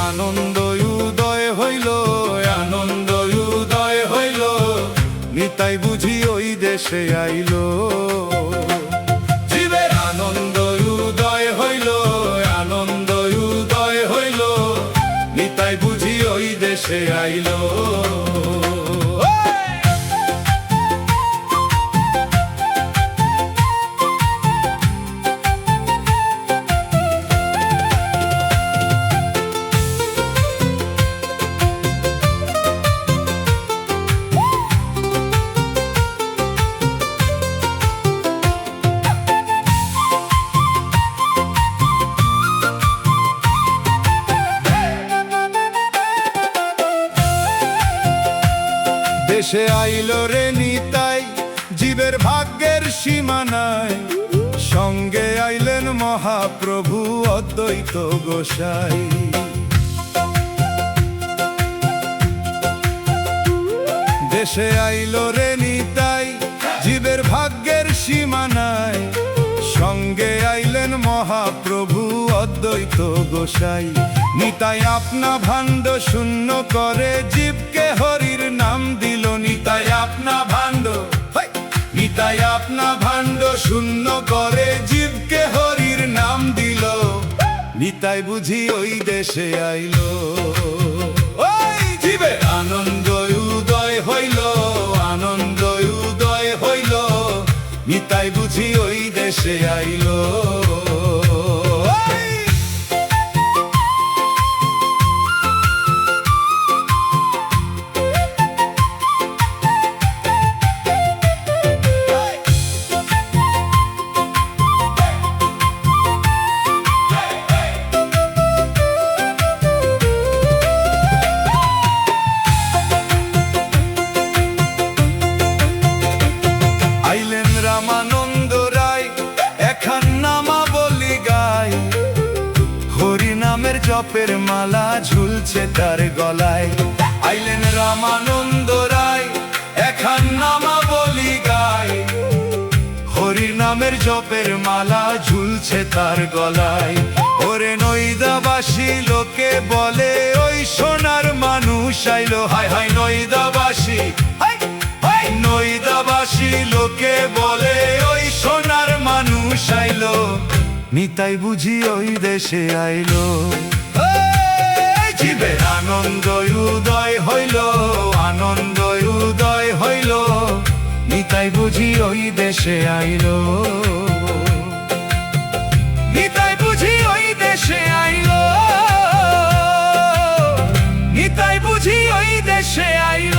আনন্দ উদয় হইল, আনন্দ উদয় হইল, নিতাই বুঝি ওই দেশে আইল। জীবের আনন্দ উদয় হইল, আনন্দ উদয় হইল, নিতাই বুঝি ওই দেশে আইল। দেশে আইল রে নিতাই, জীবের ভাগ্যের সীমা নাই, সঙ্গে আইলেন মহাপ্রভু অদ্বৈত গোসাই। দেশে আইল রে নিতাই, জীবের ভাগ্যের সীমা নাই, সঙ্গে আইলেন মহাপ্রভু অদ্বৈত গোসাই। নিতাই আপনা ভাণ্ড শূন্য করে জীবকে হরির নাম দিল। নিতাই আপনা ভাণ্ড, নিতাই আপনা ভাণ্ড শূন্য করে জীবকে হরির নাম দিল। নিতাই বুঝি ওই দেশে আইল। ওই জীবের আনন্দ উদয় হইল, আনন্দ উদয় হইল, নিতাই বুঝি ওই দেশে আইল। আইলেন রামানন্দ রায়, এখান নামা বলি গায়, হরি নামের জপের মালা ঝুলছে তার গলায়। আইলেন রামানন্দ রায়, এখান নামা বলি গায়, হরি নামের জপের মালা ঝুলছে তার গলায়। ওরে নৈদাবাসী লোকে বলে ওই সোনার মানুষ আইলো। হায় হায় নৈদাবাসী, নৈদাবাসী লোকে বলে ওই সোনার মানুষ আইলো। নিতাই বুঝি ওই দেশে আইলো। জীবের আনন্দ উদয় হইল, আনন্দ উদয় হইল, নিতাই বুঝি ওই দেশে আইলো। নিতাই বুঝি ওই দেশে আইলো, নিতাই বুঝি ওই দেশে আইলো।